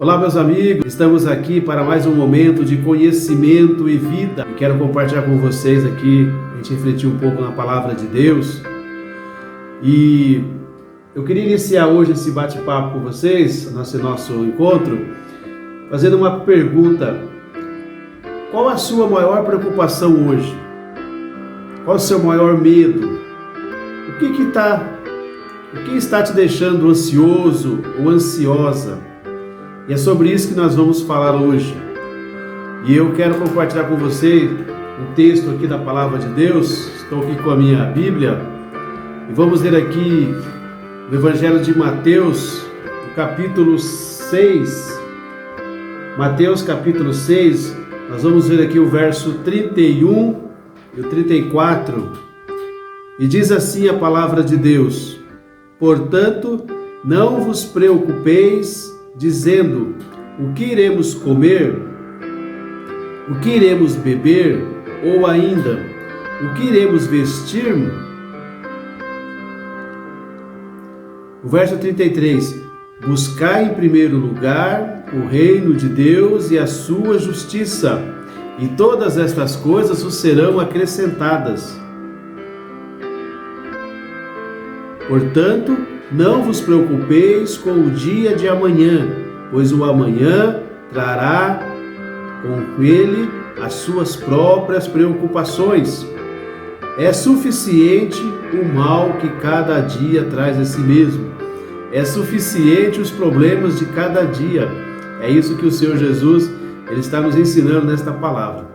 Olá, meus amigos, estamos aqui para mais um momento de conhecimento e vida. E quero compartilhar com vocês aqui, a gente refletir um pouco na palavra de Deus. E eu queria iniciar hoje esse bate-papo com vocês, nosso encontro, fazendo uma pergunta. Qual a sua maior preocupação hoje? Qual o seu maior medo? O que está te deixando ansioso ou ansiosa? E é sobre isso que nós vamos falar hoje. E eu quero compartilhar com você um texto aqui da Palavra de Deus. Estou aqui com a minha Bíblia. E vamos ler aqui no Evangelho de Mateus, no capítulo 6. Mateus, capítulo 6. Nós vamos ver aqui o verso 31 e o 34. E diz assim a Palavra de Deus: Portanto, não vos preocupeis, dizendo: o que iremos comer, o que iremos beber, ou ainda, o que iremos vestir? O verso 33: Buscai em primeiro lugar o reino de Deus e a sua justiça, e todas estas coisas vos serão acrescentadas. Portanto, não vos preocupeis com o dia de amanhã, pois o amanhã trará com ele as suas próprias preocupações. É suficiente o mal que cada dia traz a si mesmo. É suficiente os problemas de cada dia. É isso que o Senhor Jesus ele está nos ensinando nesta palavra.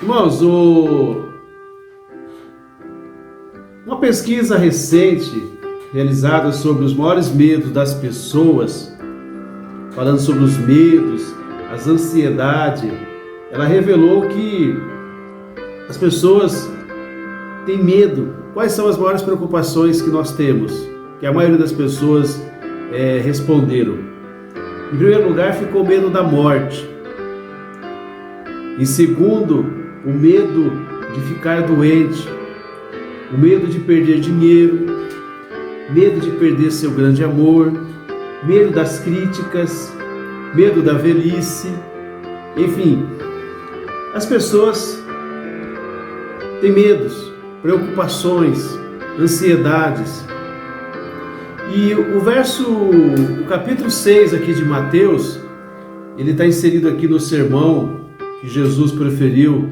Irmãos, uma pesquisa recente realizada sobre os maiores medos das pessoas, falando sobre os medos, as ansiedades, ela revelou que as pessoas têm medo. Quais são as maiores preocupações que nós temos? Que a maioria das pessoas responderam. Em primeiro lugar, ficou medo da morte. Em segundo, o medo de ficar doente, o medo de perder dinheiro, medo de perder seu grande amor, medo das críticas, medo da velhice. Enfim, as pessoas têm medos, preocupações, ansiedades. E o capítulo 6 aqui de Mateus, ele está inserido aqui no sermão que Jesus proferiu,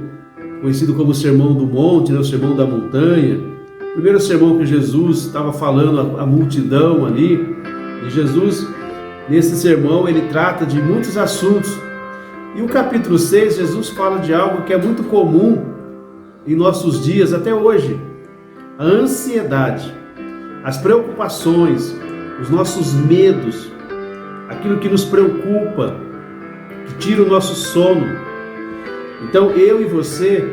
conhecido como o Sermão do Monte, o Sermão da Montanha. O primeiro sermão que Jesus estava falando à multidão ali. E Jesus, nesse sermão, ele trata de muitos assuntos. E o capítulo 6, Jesus fala de algo que é muito comum em nossos dias até hoje: a ansiedade, as preocupações, os nossos medos, aquilo que nos preocupa, que tira o nosso sono. Então eu e você,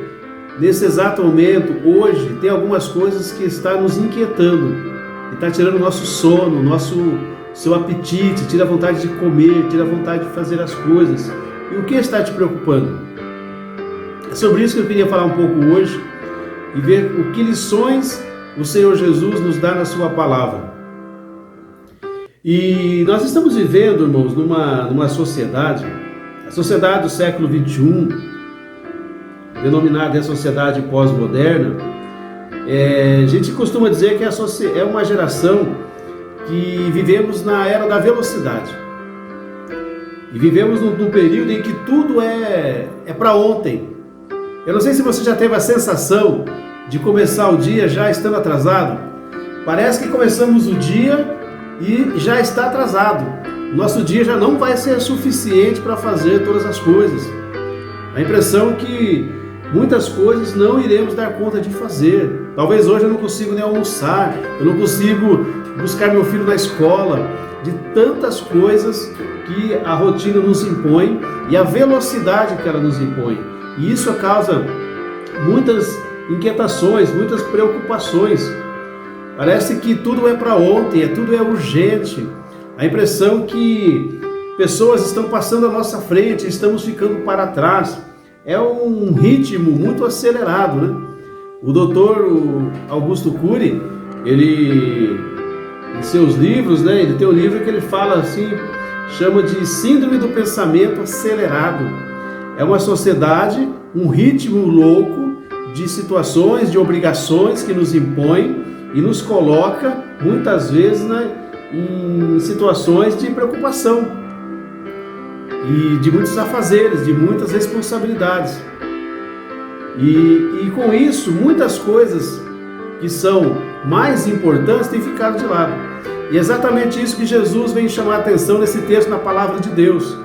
nesse exato momento, hoje, tem algumas coisas que estão nos inquietando, que está tirando o nosso sono, seu apetite, tira a vontade de comer, tira a vontade de fazer as coisas. E o que está te preocupando? É sobre isso que eu queria falar um pouco hoje e ver o que lições o Senhor Jesus nos dá na sua palavra. E nós estamos vivendo, irmãos, numa sociedade, a sociedade do século XXI, denominada a sociedade pós-moderna. A gente costuma dizer que é uma geração que vivemos na era da velocidade. E vivemos num período em que tudo é para ontem. Eu não sei se você já teve a sensação de começar o dia já estando atrasado. Parece que começamos o dia e já está atrasado. Nosso dia já não vai ser suficiente para fazer todas as coisas. A impressão é que muitas coisas não iremos dar conta de fazer. Talvez hoje eu não consigo nem almoçar, eu não consigo buscar meu filho na escola, de tantas coisas que a rotina nos impõe e a velocidade que ela nos impõe. E isso causa muitas inquietações, muitas preocupações. Parece que tudo é para ontem, tudo é urgente. A impressão que pessoas estão passando à nossa frente, estamos ficando para trás. É um ritmo muito acelerado, né? O doutor Augusto Cury, ele, em seus livros, né, ele tem um livro que ele fala assim, chama de síndrome do pensamento acelerado. É uma sociedade, um ritmo louco de situações, de obrigações que nos impõe e nos coloca, muitas vezes, em situações de preocupação e de muitos afazeres, de muitas responsabilidades. E com isso, muitas coisas que são mais importantes têm ficado de lado. E é exatamente isso que Jesus vem chamar a atenção nesse texto na Palavra de Deus,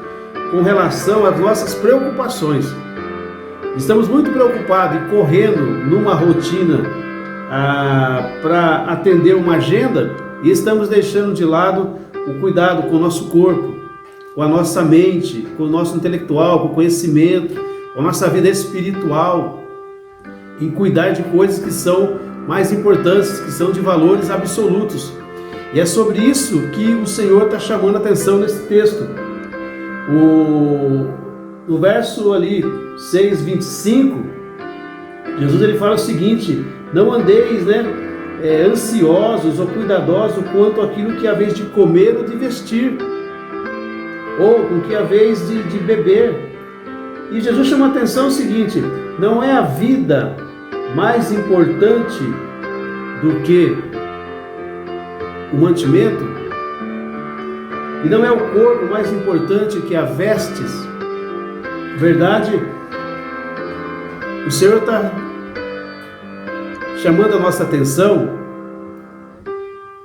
com relação às nossas preocupações. Estamos muito preocupados e correndo numa rotina para atender uma agenda e estamos deixando de lado o cuidado com o nosso corpo, com a nossa mente, com o nosso intelectual, com o conhecimento, com a nossa vida espiritual, em cuidar de coisas que são mais importantes, que são de valores absolutos. E é sobre isso que o Senhor está chamando a atenção nesse texto. No verso ali 6:25, Jesus ele fala o seguinte: não andeis ansiosos ou cuidadosos quanto àquilo que haveis de comer ou de vestir, ou com que haveis de beber. E Jesus chama a atenção o seguinte: não é a vida mais importante do que o mantimento, e não é o corpo mais importante que as vestes. Verdade, o Senhor está chamando a nossa atenção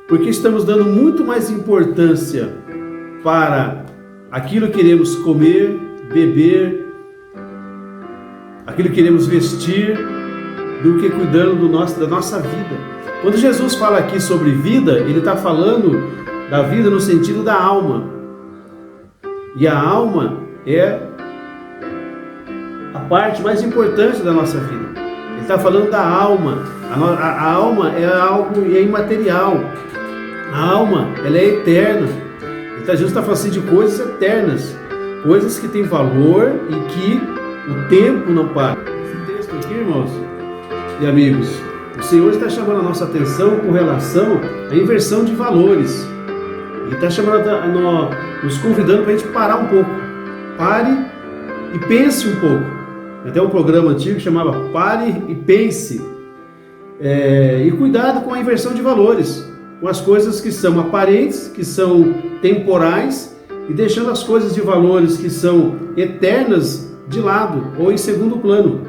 porque estamos dando muito mais importância para aquilo que iremos comer, beber, aquilo que iremos vestir, do que cuidando da nossa vida. Quando Jesus fala aqui sobre vida, ele está falando da vida no sentido da alma. E a alma é a parte mais importante da nossa vida. Ele está falando da alma. A alma é algo imaterial. A alma, ela é eterna. Então Jesus está falando assim de coisas eternas, coisas que têm valor e que o tempo não para. Esse texto aqui, irmãos e amigos, o Senhor está chamando a nossa atenção com relação à inversão de valores. Ele está nos convidando para a gente parar um pouco. Pare e pense um pouco. Até um programa antigo que chamava Pare e Pense. E cuidado com a inversão de valores, com as coisas que são aparentes, que são temporais, e deixando as coisas de valores que são eternas de lado ou em segundo plano.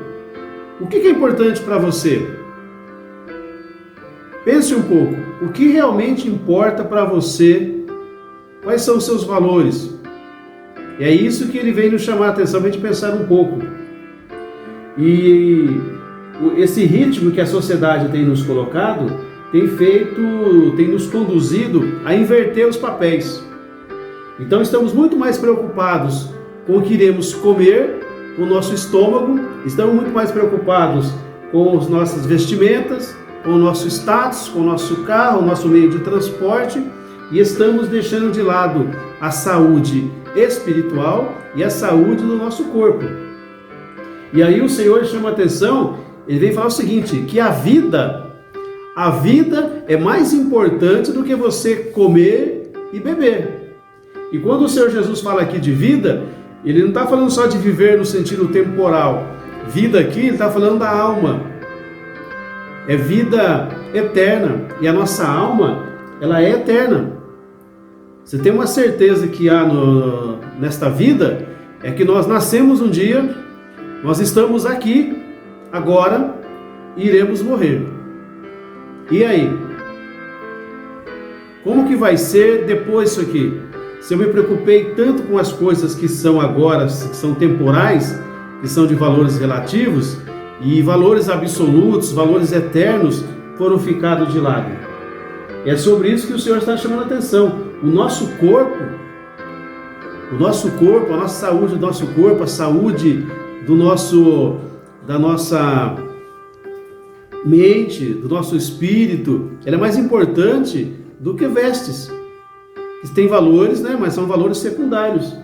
O que é importante para você? Pense um pouco. O que realmente importa para você? Quais são os seus valores? E é isso que ele vem nos chamar a atenção para a gente pensar um pouco. E esse ritmo que a sociedade tem nos colocado tem nos conduzido a inverter os papéis. Então estamos muito mais preocupados com o que iremos comer, com o nosso estômago, estamos muito mais preocupados com as nossas vestimentas, com o nosso status, com o nosso carro, o nosso meio de transporte, e estamos deixando de lado a saúde espiritual e a saúde do nosso corpo. E aí o Senhor chama a atenção, ele vem falar o seguinte, que a vida é mais importante do que você comer e beber. E quando o Senhor Jesus fala aqui de vida, ele não está falando só de viver no sentido temporal. Vida aqui, ele está falando da alma. É vida eterna. E a nossa alma, ela é eterna. Você tem uma certeza que há nesta vida, é que nós nascemos um dia, nós estamos aqui, agora, e iremos morrer. E aí? Como que vai ser depois disso aqui? Se eu me preocupei tanto com as coisas que são agora, que são temporais, que são de valores relativos, e valores absolutos, valores eternos, foram ficados de lado. E é sobre isso que o Senhor está chamando a atenção. O nosso corpo, a nossa saúde do nosso corpo, a saúde da nossa mente, do nosso espírito, ela é mais importante do que vestes. Tem valores, mas são valores secundários.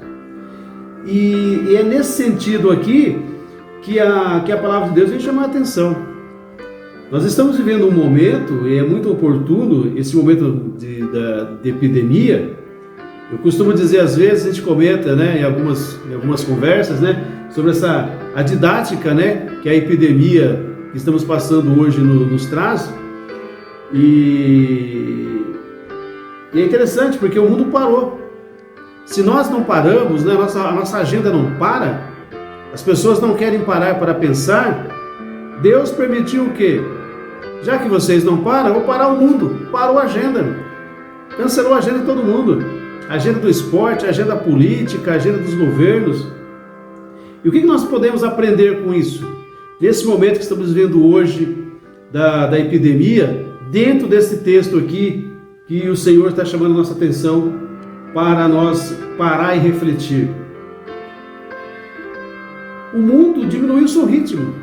E é nesse sentido aqui que a palavra de Deus vem chamar a atenção. Nós estamos vivendo um momento, e é muito oportuno esse momento de epidemia, Eu costumo dizer, às vezes, a gente comenta, né, em algumas conversas, né, sobre a didática, né, que a epidemia que estamos passando hoje nos traz. E é interessante porque o mundo parou. Se nós não paramos, né, a nossa agenda não para, as pessoas não querem parar para pensar, Deus permitiu o quê? Já que vocês não param, eu vou parar o mundo, parou a agenda, cancelou a agenda de todo mundo. A agenda do esporte, a agenda política, a agenda dos governos. E o que nós podemos aprender com isso? Nesse momento que estamos vivendo hoje da epidemia, dentro desse texto aqui, que o Senhor está chamando a nossa atenção para nós parar e refletir. O mundo diminuiu o seu ritmo.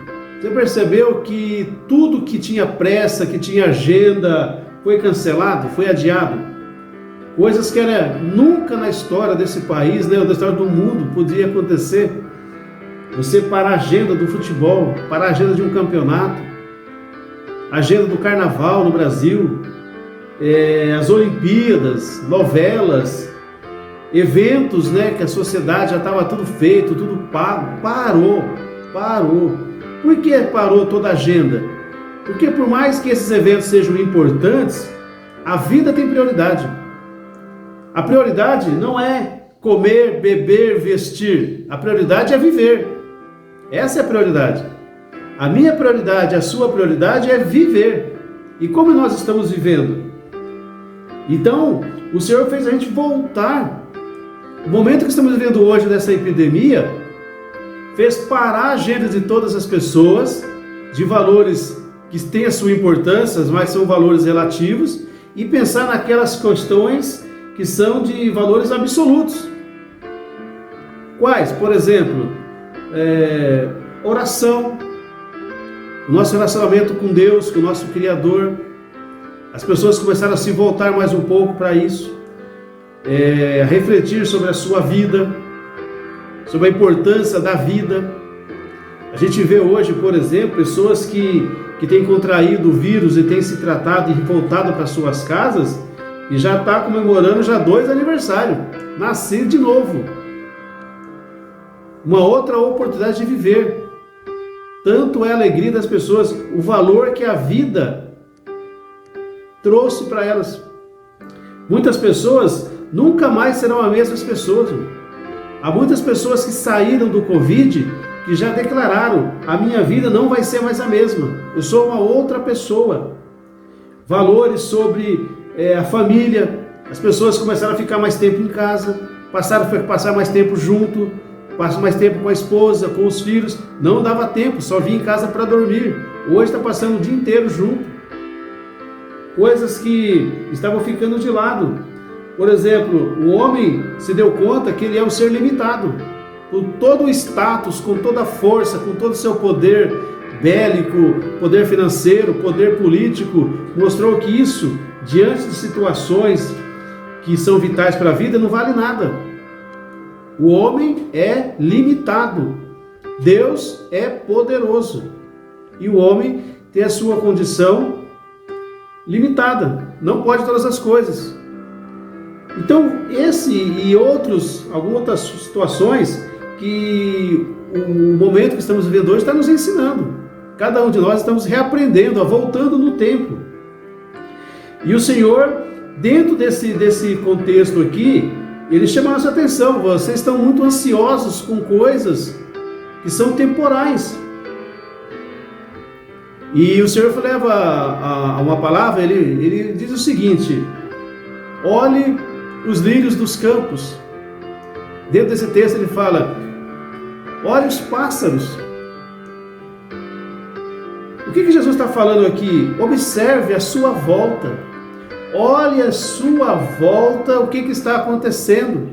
Você percebeu que tudo que tinha pressa, que tinha agenda, foi cancelado, foi adiado? Coisas que nunca na história desse país, né, ou da história do mundo, podia acontecer. Você parar a agenda do futebol, parar a agenda de um campeonato, a agenda do carnaval no Brasil, as Olimpíadas, novelas, eventos, né, que a sociedade já estava tudo feito, tudo pago. Parou. Por que parou toda a agenda? Porque por mais que esses eventos sejam importantes, a vida tem prioridade. A prioridade não é comer, beber, vestir. A prioridade é viver. Essa é a prioridade. A minha prioridade, a sua prioridade é viver. E como nós estamos vivendo? Então, o Senhor fez a gente voltar. O momento que estamos vivendo hoje dessa epidemia fez parar a agenda de todas as pessoas, de valores que têm a sua importância, mas são valores relativos, e pensar naquelas questões que são de valores absolutos. Quais? Por exemplo, oração, o nosso relacionamento com Deus, com o nosso Criador. As pessoas começaram a se voltar mais um pouco para isso, a refletir sobre a sua vida, sobre a importância da vida. A gente vê hoje, por exemplo, pessoas que têm contraído o vírus e têm se tratado e voltado para suas casas, e já está comemorando 2 aniversários, nascer de novo. Uma outra oportunidade de viver. Tanto é a alegria das pessoas, o valor que a vida trouxe para elas. Muitas pessoas nunca mais serão as mesmas pessoas. Há muitas pessoas que saíram do Covid, que já declararam, a minha vida não vai ser mais a mesma. Eu sou uma outra pessoa. Valores sobre a família, as pessoas começaram a ficar mais tempo em casa, passaram a passar mais tempo junto, passam mais tempo com a esposa, com os filhos. Não dava tempo, só vinha em casa para dormir. Hoje está passando o dia inteiro junto. Coisas que estavam ficando de lado. Por exemplo, o homem se deu conta que ele é um ser limitado. Com todo o status, com toda a força, com todo o seu poder bélico, poder financeiro, poder político, mostrou que isso, diante de situações que são vitais para a vida, não vale nada. O homem é limitado. Deus é poderoso. E o homem tem a sua condição limitada. Não pode todas as coisas. Então, esse e algumas outras situações que o momento que estamos vivendo hoje está nos ensinando. Cada um de nós estamos reaprendendo, voltando no tempo. E o Senhor, dentro desse contexto aqui, Ele chama a nossa atenção. Vocês estão muito ansiosos com coisas que são temporais. E o Senhor leva a uma palavra, ele diz o seguinte: olhe os lírios dos campos. Dentro desse texto ele fala: olhe os pássaros. O que Jesus está falando aqui? Observe a sua volta. Olhe a sua volta, o que está acontecendo.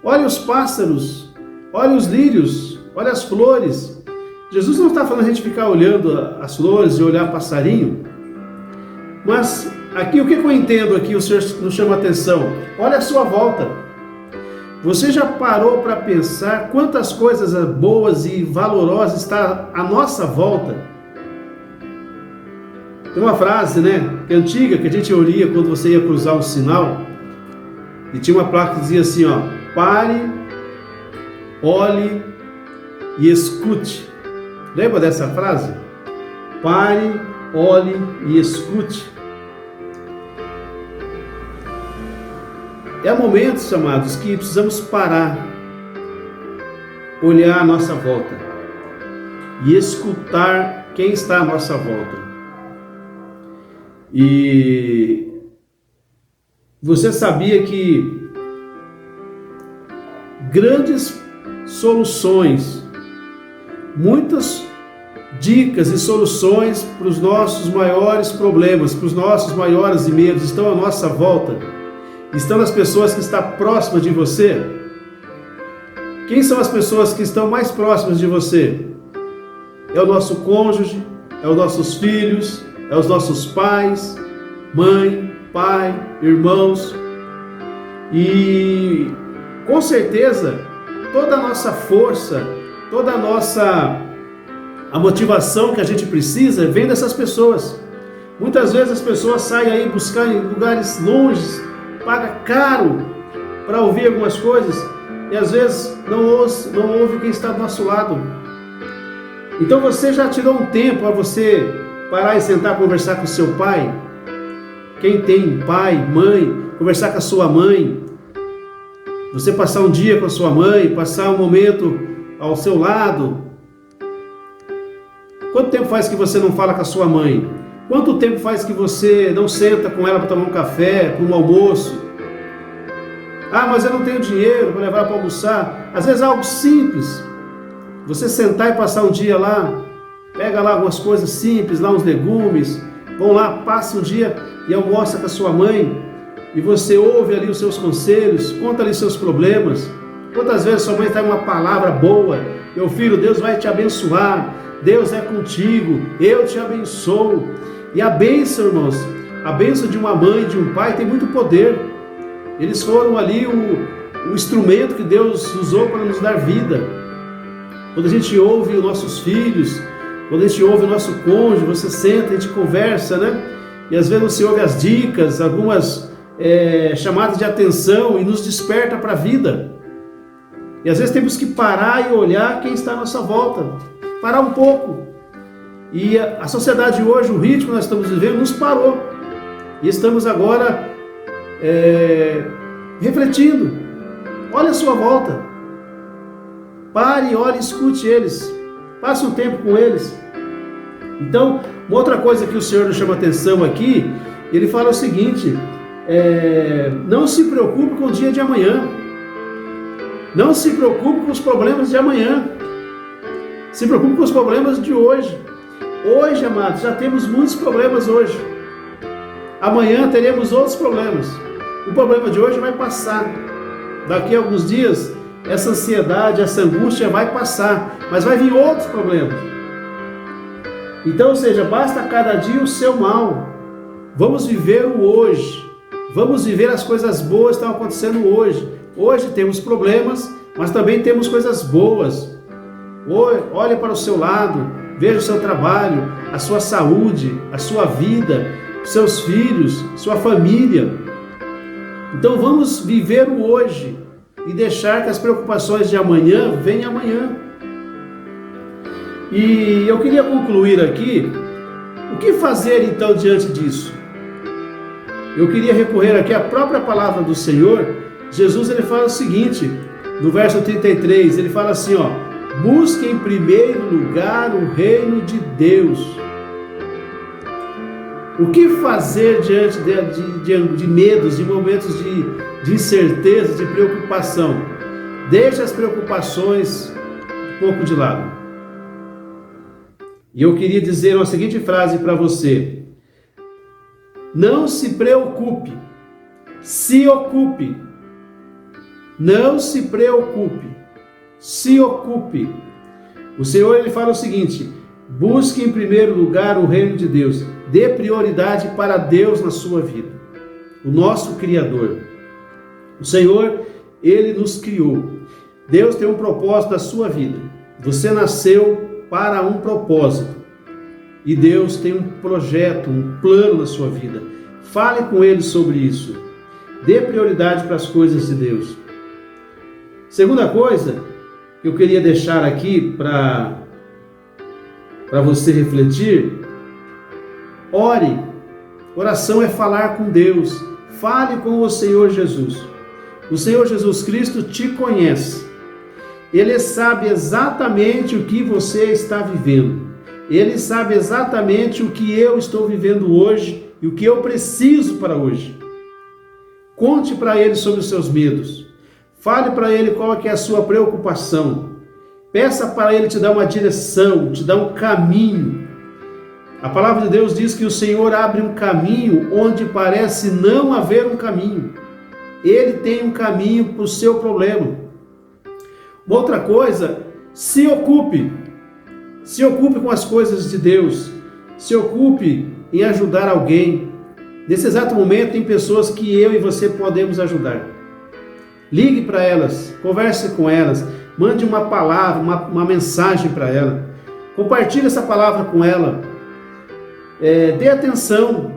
Olhe os pássaros, olhe os lírios, olhe as flores. Jesus não está falando a gente ficar olhando as flores e olhar passarinho. Mas aqui, o que eu entendo aqui, o Senhor nos chama a atenção. Olha a sua volta. Você já parou para pensar quantas coisas boas e valorosas está à nossa volta? Tem uma frase, que é antiga, que a gente ouvia quando você ia cruzar um sinal. e tinha uma placa que dizia assim, ó: pare, olhe e escute. Lembra dessa frase? Pare, olhe e escute. É momentos, amados, que precisamos parar, olhar à nossa volta e escutar quem está à nossa volta. E você sabia que grandes soluções, muitas dicas e soluções para os nossos maiores problemas, para os nossos maiores medos estão à nossa volta? Estão nas pessoas que estão próximas de você? Quem são as pessoas que estão mais próximas de você? É o nosso cônjuge, é os nossos filhos, é os nossos pais, mãe, pai, irmãos. E com certeza toda a nossa força, toda a motivação que a gente precisa vem dessas pessoas. Muitas vezes as pessoas saem aí buscar em lugares longes, paga caro para ouvir algumas coisas e às vezes não ouve quem está do nosso lado. Então você já tirou um tempo para você parar e sentar, conversar com seu pai? Quem tem pai, mãe, conversar com a sua mãe, você passar um dia com a sua mãe, passar um momento ao seu lado. Quanto tempo faz que você não fala com a sua mãe? Quanto tempo faz que você não senta com ela para tomar um café, para um almoço? Ah, mas eu não tenho dinheiro para levar para almoçar. Às vezes é algo simples. Você sentar e passar um dia lá, pega lá algumas coisas simples, lá uns legumes, vão lá, passa um dia e almoça com a sua mãe, e você ouve ali os seus conselhos, conta ali seus problemas. Quantas vezes sua mãe está uma palavra boa: meu filho, Deus vai te abençoar, Deus é contigo, eu te abençoo. E a bênção, irmãos, a bênção de uma mãe, de um pai tem muito poder. Eles foram ali o instrumento que Deus usou para nos dar vida. Quando a gente ouve os nossos filhos, quando a gente ouve o nosso cônjuge, você senta, a gente conversa, né? E às vezes você ouve as dicas, algumas chamadas de atenção e nos desperta para a vida. E às vezes temos que parar e olhar quem está à nossa volta, parar um pouco. E a sociedade hoje, o ritmo que nós estamos vivendo, nos parou. E estamos agora refletindo. Olha a sua volta. Pare, olhe e escute eles. Passe um tempo com eles. Então, uma outra coisa que o Senhor nos chama a atenção aqui, ele fala o seguinte: não se preocupe com o dia de amanhã. Não se preocupe com os problemas de amanhã. Se preocupe com os problemas de hoje. Hoje, amados, já temos muitos problemas hoje. Amanhã teremos outros problemas. O problema de hoje vai passar. Daqui a alguns dias, essa ansiedade, essa angústia vai passar, mas vai vir outros problemas. Então, ou seja, basta cada dia o seu mal. Vamos viver o hoje. Vamos viver as coisas boas que estão acontecendo hoje. Hoje temos problemas, mas também temos coisas boas. Olhe para o seu lado, veja o seu trabalho, a sua saúde, a sua vida, seus filhos, sua família. Então vamos viver o hoje e deixar que as preocupações de amanhã venham amanhã. E eu queria concluir aqui, o que fazer então diante disso? Eu queria recorrer aqui à própria palavra do Senhor. Jesus, ele fala o seguinte, no verso 33, ele fala assim, ó: busque em primeiro lugar o reino de Deus. O que fazer diante de medos, de momentos de incerteza, de preocupação? Deixe as preocupações um pouco de lado. E eu queria dizer uma seguinte frase para você: não se preocupe, se ocupe. Não se preocupe, se ocupe. O Senhor, ele fala o seguinte: busque em primeiro lugar o reino de Deus. Dê prioridade para Deus na sua vida, o nosso Criador. O Senhor, ele nos criou. Deus tem um propósito na sua vida. Você nasceu para um propósito. E Deus tem um projeto, um plano na sua vida. Fale com Ele sobre isso. Dê prioridade para as coisas de Deus. Segunda coisa que eu queria deixar aqui para você refletir: ore. Oração é falar com Deus. Fale com o Senhor Jesus. O Senhor Jesus Cristo te conhece. Ele sabe exatamente o que você está vivendo. Ele sabe exatamente o que eu estou vivendo hoje e o que eu preciso para hoje. Conte para Ele sobre os seus medos. Fale para Ele qual é a sua preocupação. Peça para Ele te dar uma direção, te dar um caminho. A palavra de Deus diz que o Senhor abre um caminho onde parece não haver um caminho. Ele tem um caminho para o seu problema. Uma outra coisa, se ocupe. Se ocupe com as coisas de Deus. Se ocupe em ajudar alguém. Nesse exato momento, tem pessoas que eu e você podemos ajudar. Ligue para elas, converse com elas, mande uma palavra, uma mensagem para ela. Compartilhe essa palavra com ela. Dê atenção.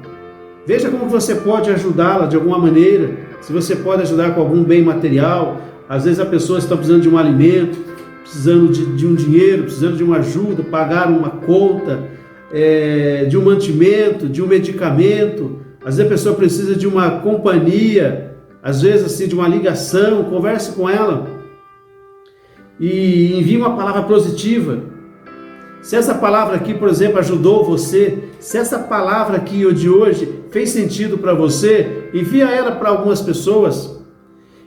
Veja como você pode ajudá-la de alguma maneira. Se você pode ajudar com algum bem material. Às vezes a pessoa está precisando de um alimento, precisando de um dinheiro, precisando de uma ajuda, pagar uma conta, de um mantimento, de um medicamento. Às vezes a pessoa precisa de uma companhia, às vezes assim, de uma ligação. Converse com ela e envie uma palavra positiva. Se essa palavra aqui, por exemplo, ajudou você, se essa palavra aqui de hoje fez sentido para você, envia ela para algumas pessoas.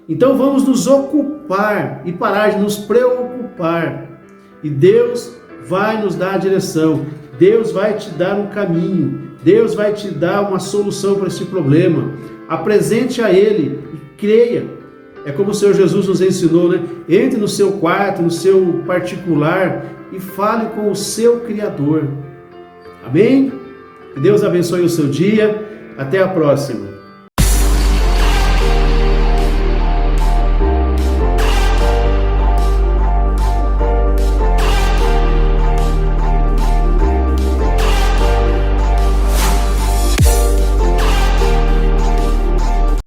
Então vamos nos ocupar e parar de nos preocupar. E Deus vai nos dar a direção. Deus vai te dar um caminho. Deus vai te dar uma solução para esse problema. Apresente a Ele e creia. É como o Senhor Jesus nos ensinou, né? Entre no seu quarto, no seu particular e fale com o seu Criador. Amém? Que Deus abençoe o seu dia. Até a próxima.